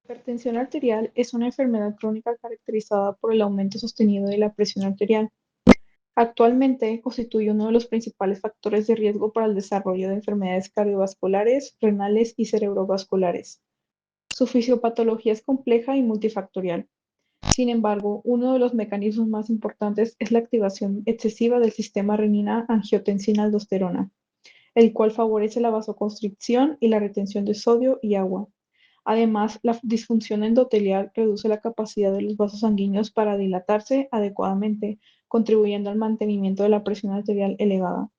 Hipertensión arterial es una enfermedad crónica caracterizada por el aumento sostenido de la presión arterial. Actualmente constituye uno de los principales factores de riesgo para el desarrollo de enfermedades cardiovasculares, renales y cerebrovasculares. Su fisiopatología es compleja y multifactorial. Sin embargo, uno de los mecanismos más importantes es la activación excesiva del sistema renina-angiotensina-aldosterona, el cual favorece la vasoconstricción y la retención de sodio y agua. Además, la disfunción endotelial reduce la capacidad de los vasos sanguíneos para dilatarse adecuadamente, contribuyendo al mantenimiento de la presión arterial elevada.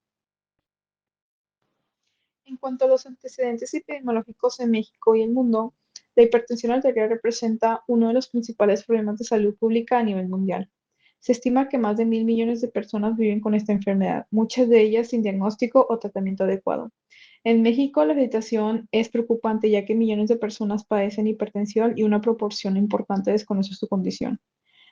En cuanto a los antecedentes epidemiológicos en México y el mundo, la hipertensión arterial representa uno de los principales problemas de salud pública a nivel mundial. Se estima que más de 1.000 millones de personas viven con esta enfermedad, muchas de ellas sin diagnóstico o tratamiento adecuado. En México, la situación es preocupante ya que millones de personas padecen hipertensión y una proporción importante desconoce su condición.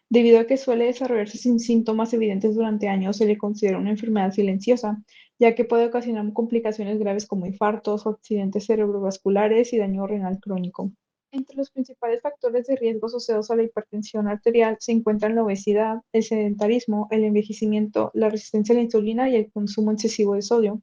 Debido a que suele desarrollarse sin síntomas evidentes durante años, se le considera una enfermedad silenciosa, ya que puede ocasionar complicaciones graves como infartos, accidentes cerebrovasculares y daño renal crónico. Entre los principales factores de riesgo asociados a la hipertensión arterial se encuentran la obesidad, el sedentarismo, el envejecimiento, la resistencia a la insulina y el consumo excesivo de sodio.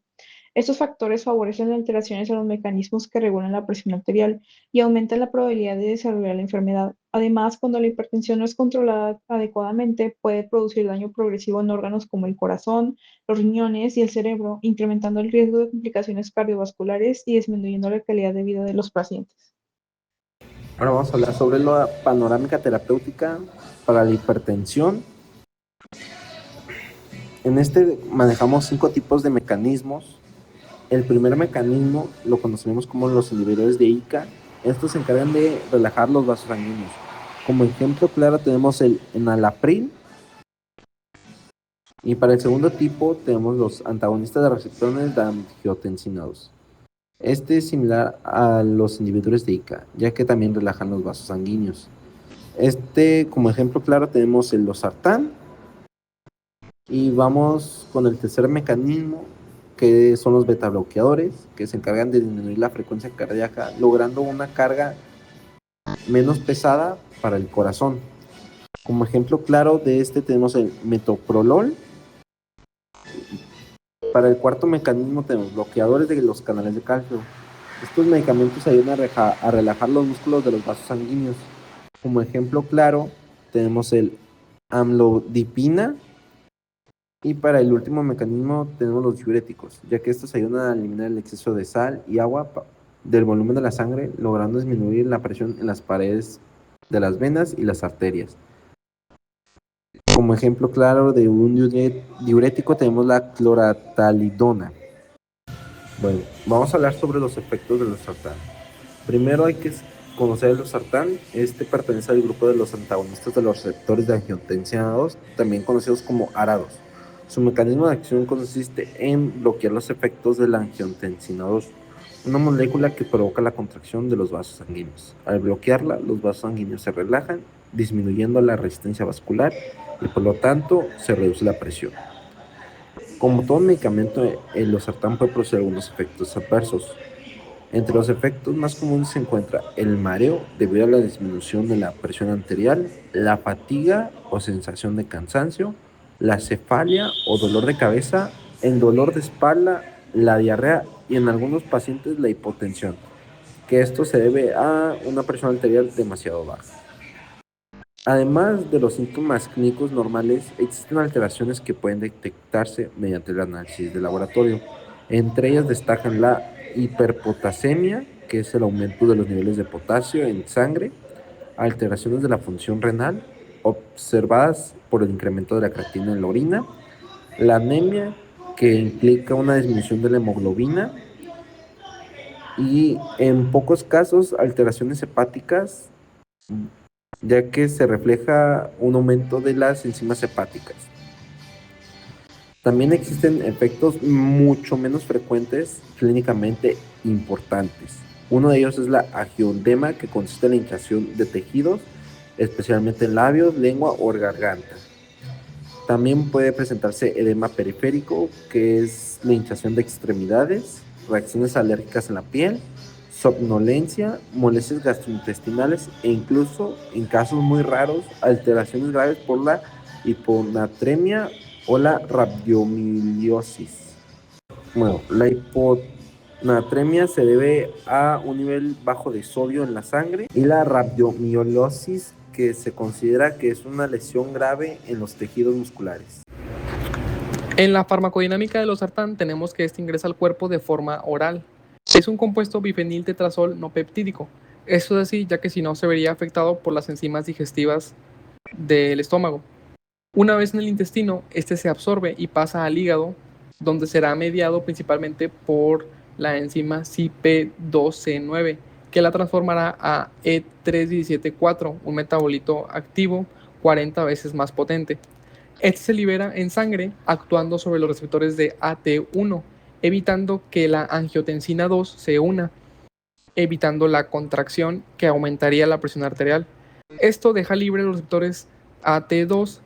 Estos factores favorecen las alteraciones a los mecanismos que regulan la presión arterial y aumentan la probabilidad de desarrollar la enfermedad. Además, cuando la hipertensión no es controlada adecuadamente, puede producir daño progresivo en órganos como el corazón, los riñones y el cerebro, incrementando el riesgo de complicaciones cardiovasculares y disminuyendo la calidad de vida de los pacientes. Ahora vamos a hablar sobre la panorámica terapéutica para la hipertensión. En este manejamos 5 tipos de mecanismos. El primer mecanismo lo conocemos como los inhibidores de ICA. Estos se encargan de relajar los vasos sanguíneos. Como ejemplo claro tenemos el enalapril. Y para el segundo tipo tenemos los antagonistas de receptores de angiotensinados. Este es similar a los inhibidores de ICA, ya que también relajan los vasos sanguíneos. Como ejemplo claro tenemos el losartán. Y vamos con el tercer mecanismo, que son los beta bloqueadores, que se encargan de disminuir la frecuencia cardíaca, logrando una carga menos pesada para el corazón. Como ejemplo claro de tenemos el metoprolol. Para el cuarto mecanismo tenemos bloqueadores de los canales de calcio. Estos medicamentos ayudan a relajar los músculos de los vasos sanguíneos. Como ejemplo claro tenemos el amlodipina. Y para el último mecanismo tenemos los diuréticos, ya que estos ayudan a eliminar el exceso de sal y agua del volumen de la sangre, logrando disminuir la presión en las paredes de las venas y las arterias. Como ejemplo claro de un diurético tenemos la cloratalidona. Bueno, vamos a hablar sobre los efectos del losartán. Primero hay que conocer el losartán. Pertenece al grupo de los antagonistas de los receptores de angiotensina 2, también conocidos como ARA2. Su mecanismo de acción consiste en bloquear los efectos de la angiotensina 2, una molécula que provoca la contracción de los vasos sanguíneos. Al bloquearla, los vasos sanguíneos se relajan, disminuyendo la resistencia vascular y por lo tanto se reduce la presión. Como todo medicamento, el losartán puede producir algunos efectos adversos. Entre los efectos más comunes se encuentra el mareo debido a la disminución de la presión arterial, la fatiga o sensación de cansancio, la cefalia o dolor de cabeza, el dolor de espalda, la diarrea y en algunos pacientes la hipotensión, que esto se debe a una presión arterial demasiado baja. Además de los síntomas clínicos normales, existen alteraciones que pueden detectarse mediante el análisis de laboratorio. Entre ellas destacan la hiperpotasemia, que es el aumento de los niveles de potasio en sangre, alteraciones de la función renal, observadas por el incremento de la creatina en la orina, la anemia, que implica una disminución de la hemoglobina, y en pocos casos alteraciones hepáticas, ya que se refleja un aumento de las enzimas hepáticas. También existen efectos mucho menos frecuentes clínicamente importantes. Uno de ellos es la angioedema, que consiste en la hinchazón de tejidos, especialmente en labios, lengua o garganta. También puede presentarse edema periférico, que es la hinchazón de extremidades, reacciones alérgicas en la piel, somnolencia, molestias gastrointestinales e incluso, en casos muy raros, alteraciones graves por la hiponatremia o la rabdomiolisis. Bueno, la hiponatremia se debe a un nivel bajo de sodio en la sangre y la rabdomiolisis, que se considera que es una lesión grave en los tejidos musculares. En la farmacodinámica del losartán tenemos que este ingresa al cuerpo de forma oral. Es un compuesto bifeniltetrazol no peptídico. Esto es así, ya que si no se vería afectado por las enzimas digestivas del estómago. Una vez en el intestino, este se absorbe y pasa al hígado, donde será mediado principalmente por la enzima CYP2C9, que la transformará a E317-4, un metabolito activo 40 veces más potente. Este se libera en sangre actuando sobre los receptores de AT1, evitando que la angiotensina 2 se una, evitando la contracción que aumentaría la presión arterial. Esto deja libre los receptores AT2,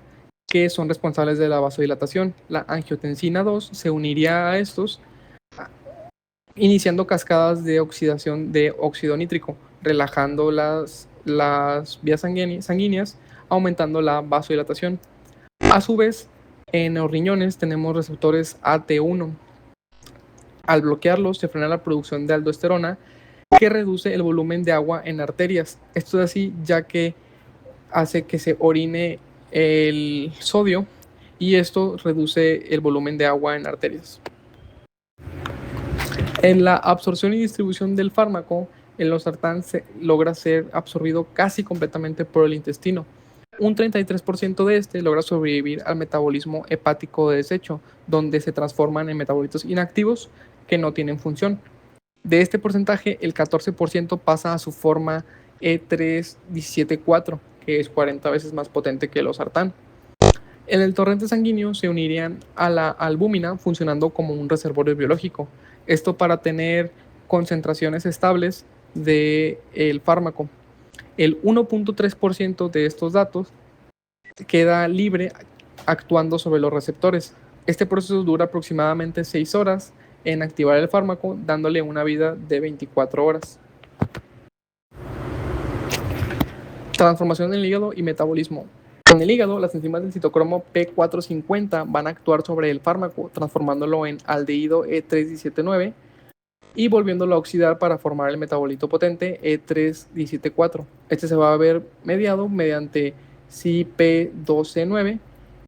que son responsables de la vasodilatación. La angiotensina 2 se uniría a estos, iniciando cascadas de oxidación de óxido nítrico, relajando las vías sanguíneas, aumentando la vasodilatación. A su vez, en los riñones tenemos receptores AT1. Al bloquearlos, se frena la producción de aldosterona, que reduce el volumen de agua en arterias. Esto es así, ya que hace que se orine el sodio y esto reduce el volumen de agua en arterias. En la absorción y distribución del fármaco, el losartán logra ser absorbido casi completamente por el intestino. Un 33% de este logra sobrevivir al metabolismo hepático de desecho, donde se transforman en metabolitos inactivos que no tienen función. De este porcentaje, el 14% pasa a su forma E317-4, que es 40 veces más potente que el losartán. En el torrente sanguíneo se unirían a la albúmina funcionando como un reservorio biológico. Esto para tener concentraciones estables del fármaco. El 1.3% de estos datos queda libre actuando sobre los receptores. Este proceso dura aproximadamente 6 horas en activar el fármaco, dándole una vida de 24 horas. Transformación en el hígado y metabolismo. En el hígado, las enzimas del citocromo P450 van a actuar sobre el fármaco, transformándolo en aldehído E317-9 y volviéndolo a oxidar para formar el metabolito potente E317-4. Este se va a ver mediado mediante CYP2C9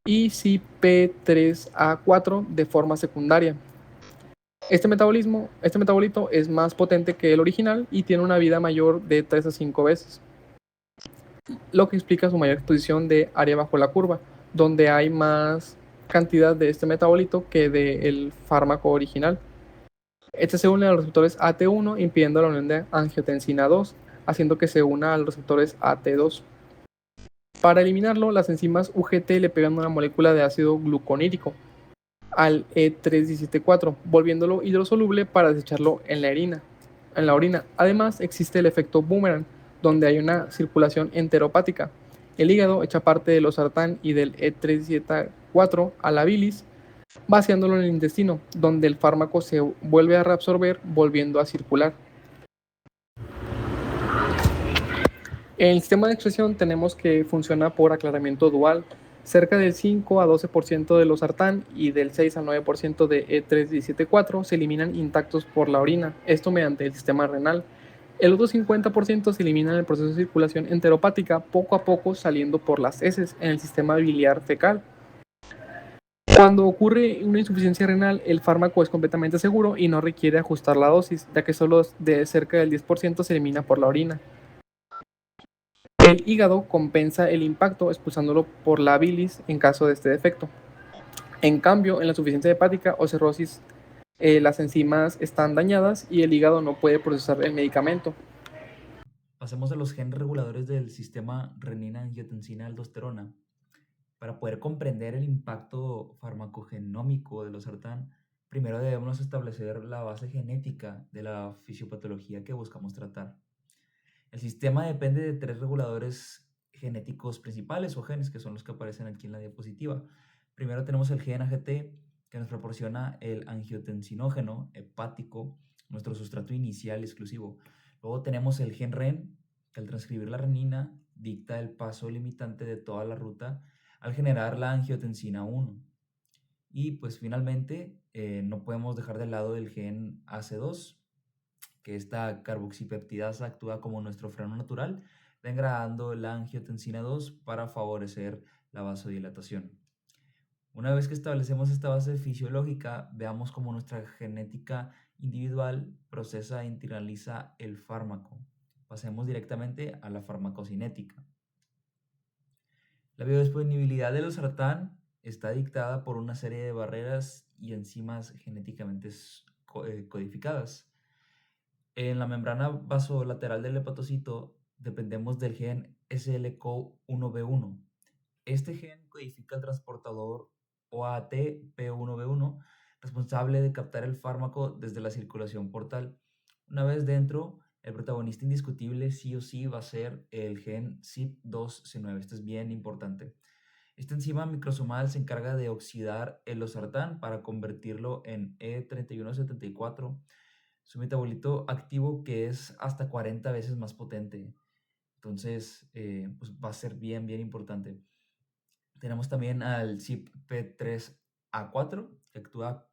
y CYP3A4 de forma secundaria. Este metabolito es más potente que el original y tiene una vida mayor de 3 a 5 veces, lo que explica su mayor exposición de área bajo la curva, donde hay más cantidad de este metabolito que del fármaco original. Este se une a los receptores AT1 impidiendo la unión de angiotensina 2, haciendo que se una a los receptores AT2. Para eliminarlo, las enzimas UGT le pegan una molécula de ácido gluconírico al E317-4, volviéndolo hidrosoluble para desecharlo en la orina. Además, existe el efecto boomerang, donde hay una circulación enteropática. El hígado echa parte del losartán y del E317-4 a la bilis, vaciándolo en el intestino, donde el fármaco se vuelve a reabsorber, volviendo a circular. En el sistema de excreción tenemos que funciona por aclaramiento dual. Cerca del 5 a 12% de losartán y del 6 al 9% de E317-4 se eliminan intactos por la orina, esto mediante el sistema renal. El otro 50% se elimina en el proceso de circulación enteropática, poco a poco saliendo por las heces en el sistema biliar fecal. Cuando ocurre una insuficiencia renal, el fármaco es completamente seguro y no requiere ajustar la dosis, ya que solo de cerca del 10% se elimina por la orina. El hígado compensa el impacto expulsándolo por la bilis en caso de este defecto. En cambio, en la insuficiencia hepática o cirrosis, las enzimas están dañadas y el hígado no puede procesar el medicamento. Pasemos a los genes reguladores del sistema renina-angiotensina-aldosterona. Para poder comprender el impacto farmacogenómico de losartán, primero debemos establecer la base genética de la fisiopatología que buscamos tratar. El sistema depende de tres reguladores genéticos principales o genes que son los que aparecen aquí en la diapositiva. Primero tenemos el gen AGT que nos proporciona el angiotensinógeno hepático nuestro sustrato inicial exclusivo. Luego tenemos el gen REN, que al transcribir la renina dicta el paso limitante de toda la ruta al generar la angiotensina 1. Y pues finalmente no podemos dejar de lado el gen AC2, que esta carboxipeptidasa actúa como nuestro freno natural, degradando la angiotensina 2 para favorecer la vasodilatación. Una vez que establecemos esta base fisiológica, veamos cómo nuestra genética individual procesa e internaliza el fármaco. Pasemos directamente a la farmacocinética. La biodisponibilidad del losartán está dictada por una serie de barreras y enzimas genéticamente codificadas. En la membrana vasolateral del hepatocito dependemos del gen SLCO1B1. Este gen codifica el transportador OAT-P1B1, responsable de captar el fármaco desde la circulación portal. Una vez dentro, el protagonista indiscutible sí o sí va a ser el gen CYP2C9. Esto es bien importante. Esta enzima microsomal se encarga de oxidar el losartán para convertirlo en E3174, su metabolito activo, que es hasta 40 veces más potente. Entonces, pues va a ser bien, bien importante. Tenemos también al CYP3A4, que actúa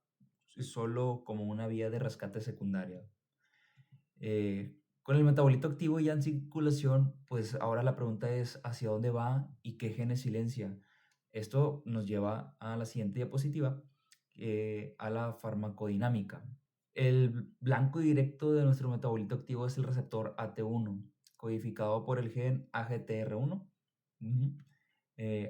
solo como una vía de rescate secundaria. Con el metabolito activo ya en circulación, pues ahora la pregunta es hacia dónde va y qué genes silencia. Esto nos lleva a la siguiente diapositiva, a la farmacodinámica. El blanco directo de nuestro metabolito activo es el receptor AT1, codificado por el gen AGTR1.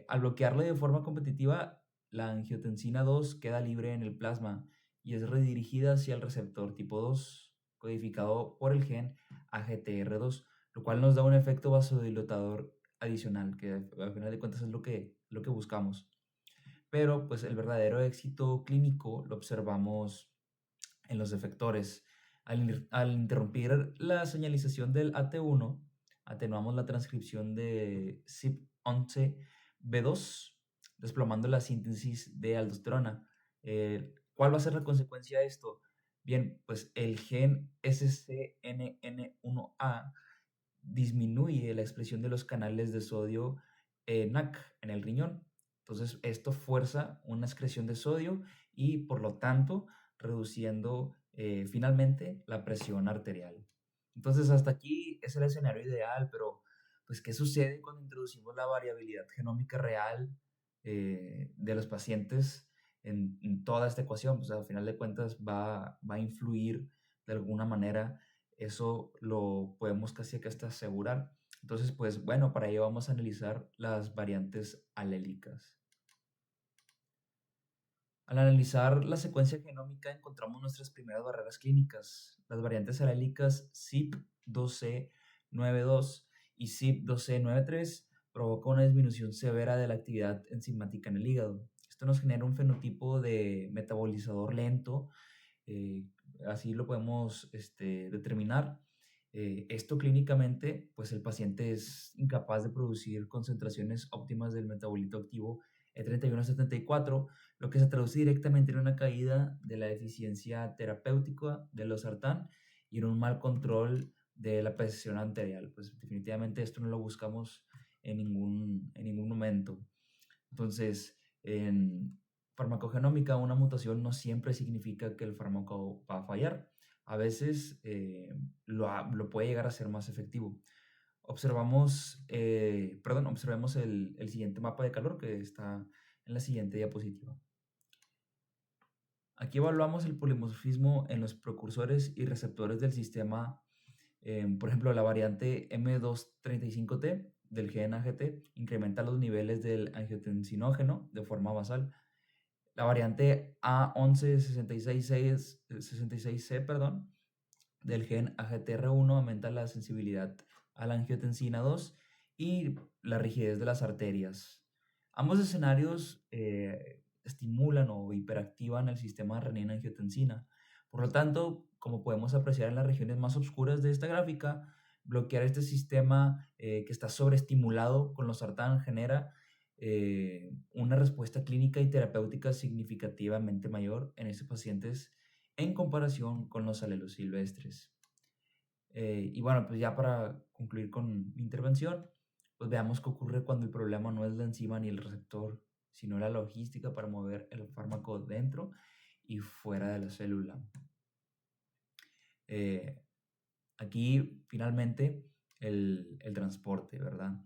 Al bloquearlo de forma competitiva, la angiotensina 2 queda libre en el plasma y es redirigida hacia el receptor tipo 2, codificado por el gen AGTR2, lo cual nos da un efecto vasodilatador adicional, que al final de cuentas es lo que buscamos. Pero pues el verdadero éxito clínico lo observamos en los efectores. Al interrumpir la señalización del AT1, atenuamos la transcripción de CYP11B2, desplomando la síntesis de aldosterona. ¿Cuál va a ser la consecuencia de esto? Bien, pues el gen SCNN1A disminuye la expresión de los canales de sodio NAC en el riñón. Entonces, esto fuerza una excreción de sodio y, por lo tanto, reduciendo finalmente la presión arterial. Entonces, hasta aquí es el escenario ideal, pero pues, ¿qué sucede cuando introducimos la variabilidad genómica real de los pacientes en toda esta ecuación? Pues, al final de cuentas va a influir de alguna manera. Eso lo podemos casi que hasta asegurar. Entonces, pues bueno, para ello vamos a analizar las variantes alélicas. Al analizar la secuencia genómica encontramos nuestras primeras barreras clínicas. Las variantes alélicas CYP2C92 y CYP2C93 provocan una disminución severa de la actividad enzimática en el hígado. Esto nos genera un fenotipo de metabolizador lento, así lo podemos determinar. Esto clínicamente, pues el paciente es incapaz de producir concentraciones óptimas del metabolito activo E3174, lo que se traduce directamente en una caída de la eficiencia terapéutica del losartán y en un mal control de la presión arterial. Pues definitivamente esto no lo buscamos en ningún momento. Entonces, en farmacogenómica, una mutación no siempre significa que el fármaco va a fallar. A veces lo puede llegar a ser más efectivo. Observemos el siguiente mapa de calor que está en la siguiente diapositiva. Aquí evaluamos el polimorfismo en los precursores y receptores del sistema. Por ejemplo, la variante M235T del gen AGT incrementa los niveles del angiotensinógeno de forma basal. La variante A1166C, del gen AGTR1 aumenta la sensibilidad a la angiotensina 2 y la rigidez de las arterias. Ambos escenarios estimulan o hiperactivan el sistema renina-angiotensina. Por lo tanto, como podemos apreciar en las regiones más oscuras de esta gráfica, bloquear este sistema que está sobreestimulado con losartán genera una respuesta clínica y terapéutica significativamente mayor en estos pacientes en comparación con los alelos silvestres. Y bueno, pues ya para concluir con mi intervención, pues veamos qué ocurre cuando el problema no es la enzima ni el receptor, sino la logística para mover el fármaco dentro y fuera de la célula. Eh, Aquí finalmente el transporte, ¿verdad?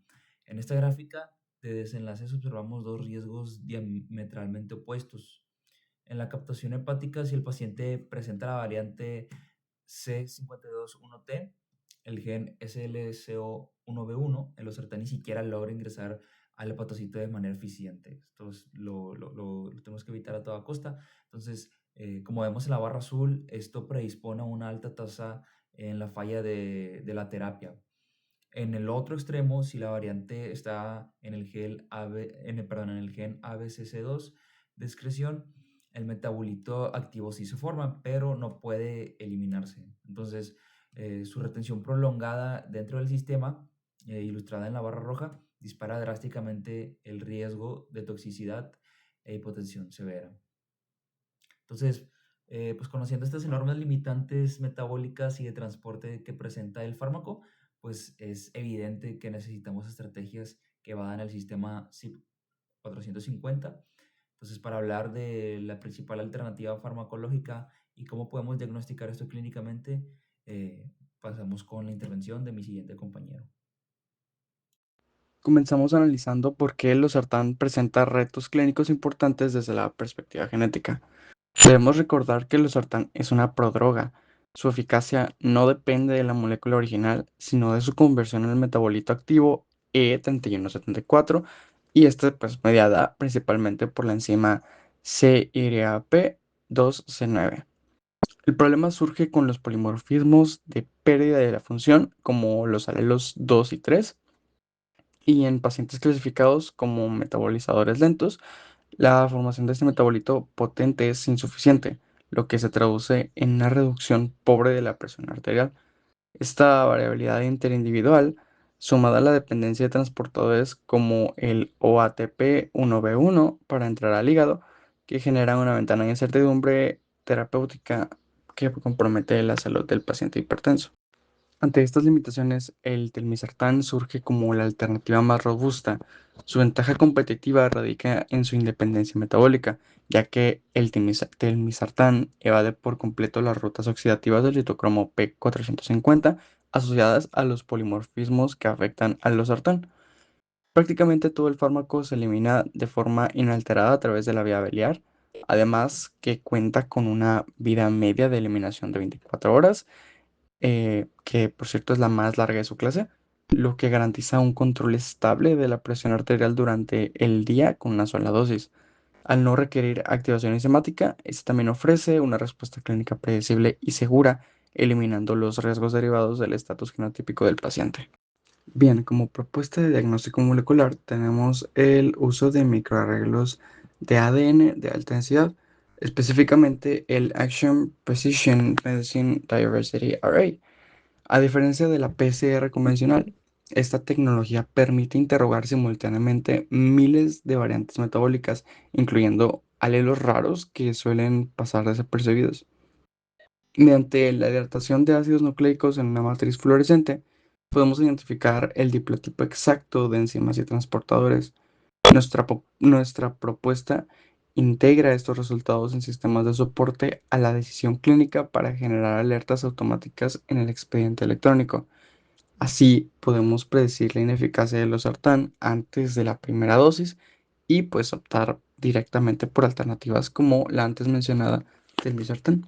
En esta gráfica de desenlaces observamos dos riesgos diametralmente opuestos. En la captación hepática, si el paciente presenta la variante C521T, el gen SLCO1B1, el losartán ni siquiera logra ingresar al hepatocito de manera eficiente. Esto lo tenemos que evitar a toda costa. Entonces, como vemos en la barra azul, esto predispone a una alta tasa en la falla de la terapia. En el otro extremo, si la variante está en el gen, en el gen ABCC2 de excreción, el metabolito activo sí se forma, pero no puede eliminarse. Entonces, su retención prolongada dentro del sistema, ilustrada en la barra roja, dispara drásticamente el riesgo de toxicidad e hipotensión severa. Entonces, pues conociendo estas enormes limitantes metabólicas y de transporte que presenta el fármaco, pues es evidente que necesitamos estrategias que vayan al sistema CYP450. Entonces, para hablar de la principal alternativa farmacológica y cómo podemos diagnosticar esto clínicamente, pasamos con la intervención de mi siguiente compañero. Comenzamos analizando por qué el losartán presenta retos clínicos importantes desde la perspectiva genética. Debemos recordar que el losartán es una prodroga. Su eficacia no depende de la molécula original, sino de su conversión en el metabolito activo E3174, y esta pues mediada principalmente por la enzima CYP2C9. El problema surge con los polimorfismos de pérdida de la función, como los alelos 2 y 3, y en pacientes clasificados como metabolizadores lentos, la formación de este metabolito potente es insuficiente, lo que se traduce en una reducción pobre de la presión arterial. Esta variabilidad interindividual, sumada a la dependencia de transportadores como el OATP1B1 para entrar al hígado, que genera una ventana de incertidumbre terapéutica que compromete la salud del paciente hipertenso. Ante estas limitaciones, el telmisartán surge como la alternativa más robusta. Su ventaja competitiva radica en su independencia metabólica, ya que el telmisartán evade por completo las rutas oxidativas del citocromo P450 asociadas a los polimorfismos que afectan al losartán. Prácticamente todo el fármaco se elimina de forma inalterada a través de la vía biliar, además que cuenta con una vida media de eliminación de 24 horas, que por cierto es la más larga de su clase, lo que garantiza un control estable de la presión arterial durante el día con una sola dosis. Al no requerir activación enzimática, este también ofrece una respuesta clínica predecible y segura, eliminando los riesgos derivados del estatus genotípico del paciente. Bien, como propuesta de diagnóstico molecular tenemos el uso de microarreglos de ADN de alta densidad, específicamente el Action Precision Medicine Diversity Array. A diferencia de la PCR convencional, esta tecnología permite interrogar simultáneamente miles de variantes metabólicas, incluyendo alelos raros que suelen pasar desapercibidos. Mediante la hidratación de ácidos nucleicos en una matriz fluorescente, podemos identificar el diplotipo exacto de enzimas y transportadores. Nuestra propuesta integra estos resultados en sistemas de soporte a la decisión clínica para generar alertas automáticas en el expediente electrónico. Así podemos predecir la ineficacia del losartán antes de la primera dosis y pues optar directamente por alternativas como la antes mencionada del losartán.